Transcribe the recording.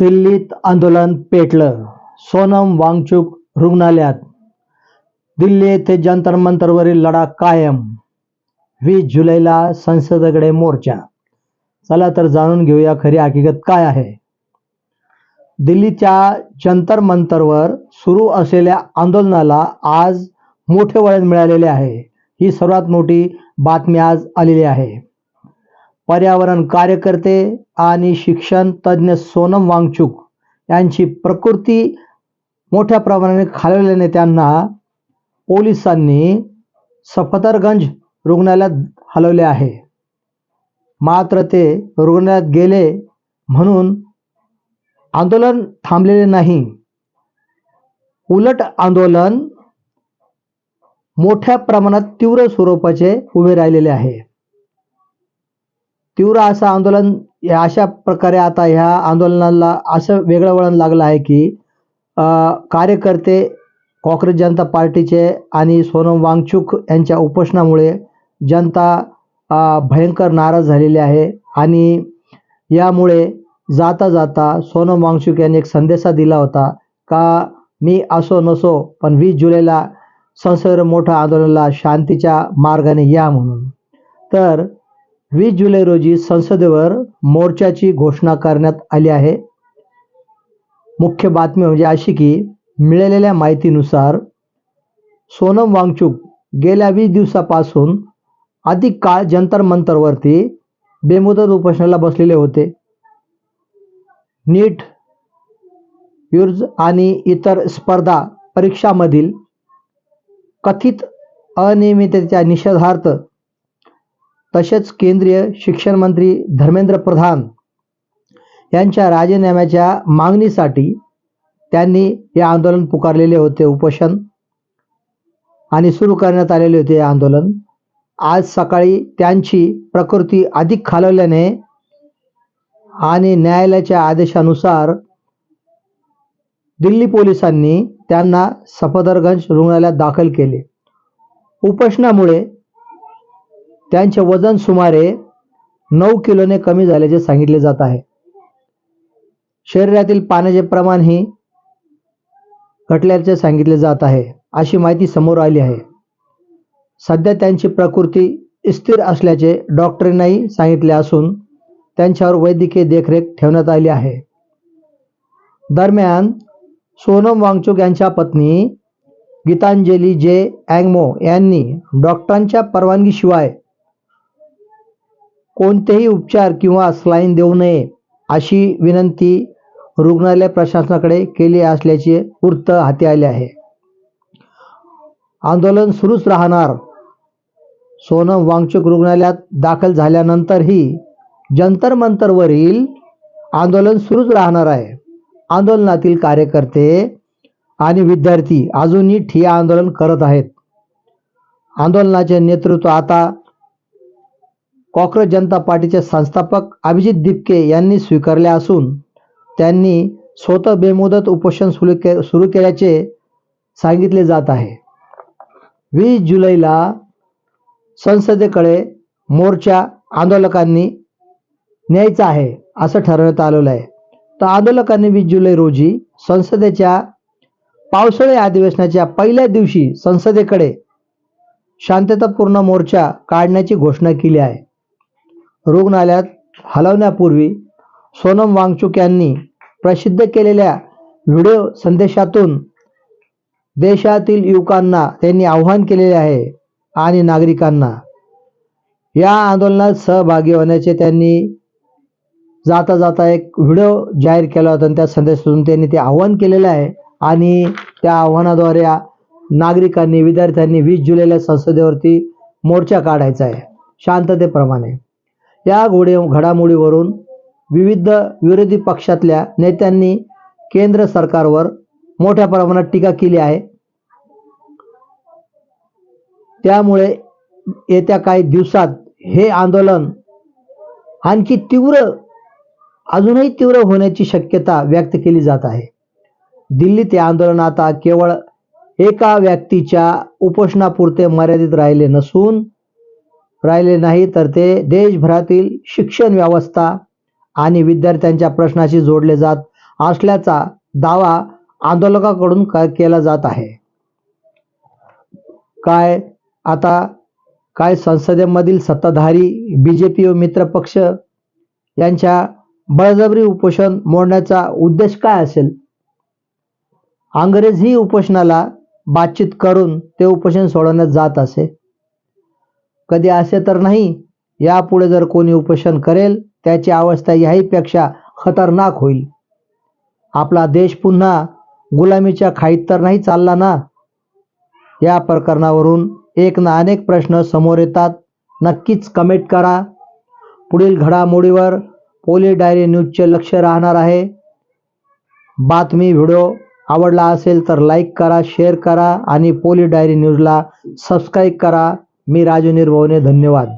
दिल्लीत आंदोलन पेटलं. सोनम वांगचुक रुग्णालयात. दिल्ली येथे जंतर मंतरवरील लढा कायम. 20 जुलैला संसदेकडे मोर्चा. चला तर जाणून घेऊया खरी हकीकत काय आहे. दिल्लीच्या जंतर मंतरवर सुरू असलेल्या आंदोलनाला आज मोठे वळण मिळालेले आहे. ही सर्वात मोठी बातमी आज आलेली आहे. पर्यावरण कार्यकर्ते आणि शिक्षण तज्ज्ञ सोनम वांगचुक यांची प्रकृती मोठ्या प्रमाणाने खालावल्याने त्यांना पोलिसांनी सफदरगंज रुग्णालयात हलवले आहे. मात्र ते रुग्णालयात गेले म्हणून आंदोलन थांबलेले नाही. उलट आंदोलन मोठ्या प्रमाणात तीव्र स्वरूपाचे उभे राहिलेले आहे. तीव्र असं आंदोलन अशा प्रकारे आता ह्या आंदोलनाला असं वेगळं वळण लागलं आहे की कार्यकर्ते काँग्रेस जनता पार्टीचे आणि सोनम वांगचुक यांच्या उपोषणामुळे जनता भयंकर नाराज झालेली आहे. आणि यामुळे जाता जाता सोनम वांगचुक यांनी एक संदेश दिला होता का मी असो नसो पण 20 जुलैला संसदेवर मोठ्या आंदोलनाला शांतीच्या मार्गाने या म्हणून. तर 20 जुलै रोजी संसदेवर मोर्चाची घोषणा करण्यात आली आहे. मुख्य बातमी म्हणजे अशी की मिळालेल्या माहितीनुसार सोनम वांगचुक गेल्या 20 दिवसापासून अधिक काळ जंतर मंतरवरती बेमुदत उपोषणाला बसलेले होते. नीट, युर्ज आणि इतर स्पर्धा परीक्षामधील कथित अनियमिततेच्या निषेधार्थ तसेच केंद्रीय शिक्षण मंत्री धर्मेंद्र प्रधान यांच्या राजीनाम्याच्या मागणीसाठी त्यांनी हे आंदोलन पुकारलेले होते. उपोषण आणि सुरू करण्यात आलेले होते. हे आंदोलन आज सकाळी त्यांची प्रकृती अधिक खालावल्याने आणि न्यायालयाच्या आदेशानुसार दिल्ली पोलिसांनी त्यांना सफदरगंज रुग्णालयात दाखल केले. उपोषणामुळे त्यांचे वजन सुमारे 9 किलोने कमी झाल्याचे सांगितले जात आहे. शरीरातील पाण्याचे प्रमाणही घटल्याचे सांगितले जात आहे अशी माहिती समोर आली आहे. सध्या त्यांची प्रकृती स्थिर असल्याचे डॉक्टरांनाही सांगितले असून त्यांच्यावर वैद्यकीय देखरेख ठेवण्यात आली आहे. दरम्यान सोनम वांगचुक यांच्या पत्नी गीतांजली जे अँगमो यांनी डॉक्टरांच्या परवानगीशिवाय कोणतेही उपचार किंवा सलाईन देऊ नये अशी विनंती रुग्णालय प्रशासनाकडे केली असल्याचे वृत्त हाती आले आहे. आंदोलन सुरूच राहणार. सोनम वांगचुक रुग्णालयात दाखल झाल्यानंतरही जंतर मंतरवरील आंदोलन सुरूच राहणार आहे. आंदोलनातील कार्यकर्ते आणि विद्यार्थी अजूनही ठिय्या आंदोलन करत आहेत. आंदोलनाचे नेतृत्व आता काँग्रेस जनता पार्टीचे संस्थापक अभिजित दिपके यांनी स्वीकारले असून त्यांनी स्वतः बेमुदत उपोषण सुरू केल्याचे सांगितले जात आहे. 20 जुलैला संसदेकडे मोर्चा आंदोलकांनी न्यायचा आहे असं ठरवण्यात आलेलं आहे. तर आंदोलकांनी 20 जुलै रोजी संसदेच्या पावसाळी अधिवेशनाच्या पहिल्या दिवशी संसदेकडे शांततापूर्ण मोर्चा काढण्याची घोषणा केली आहे. रुग्णालयात हलवण्यापूर्वी सोनम वांगचुक यांनी प्रसिद्ध केलेल्या व्हिडिओ संदेशातून देशातील युवकांना त्यांनी आवाहन केलेले आहे आणि नागरिकांना या आंदोलनात सहभागी होण्याचे त्यांनी जाता जाता एक व्हिडिओ जाहीर केला होता आणि त्या संदेशातून त्यांनी ते आवाहन केलेलं आहे. आणि त्या आव्हानाद्वारे नागरिकांनी विद्यार्थ्यांनी 20 जुलैला संसदेवरती मोर्चा काढायचा आहे शांततेप्रमाणे. या घडामोडीवरून विविध विरोधी पक्षातल्या नेत्यांनी केंद्र सरकारवर मोठ्या प्रमाणात टीका केली आहे. त्यामुळे येत्या काही दिवसात हे आंदोलन आणखी अजूनही तीव्र होण्याची शक्यता व्यक्त केली जात आहे. दिल्लीत हे आंदोलन आता केवळ एका व्यक्तीच्या उपोषणापुरते मर्यादित राहिले नाही तर ते देशभरातील शिक्षण व्यवस्था आणि विद्यार्थ्यांच्या प्रश्नाशी जोडले जात असल्याचा दावा आंदोलकांकडून केला जात आहे. काय संसदेमधील सत्ताधारी बीजेपी व मित्रपक्ष यांच्या बळजबरी उपोषण मोडण्याचा उद्देश काय असेल? अंग्रेजी उपोषणाला बातचीत करून ते उपोषण सोडवण्यात जात असे. कधी असे तर नाही, यापुढे जर कोणी उपोषण करेल त्याची अवस्था याहीपेक्षा खतरनाक होईल. आपला देश पुन्हा गुलामीच्या खाईत तर नाही चालला ना? या प्रकरणावरून एक ना अनेक प्रश्न समोर येतात. नक्कीच कमेंट करा. पुढील घडामोडीवर पोलीस डायरी न्यूजचे लक्ष राहणार आहे. बातमी व्हिडिओ आवडला असेल तर लाईक करा, शेअर करा आणि पोलीस डायरी न्यूजला सबस्क्राईब करा. मी राजू निर्भवने. धन्यवाद.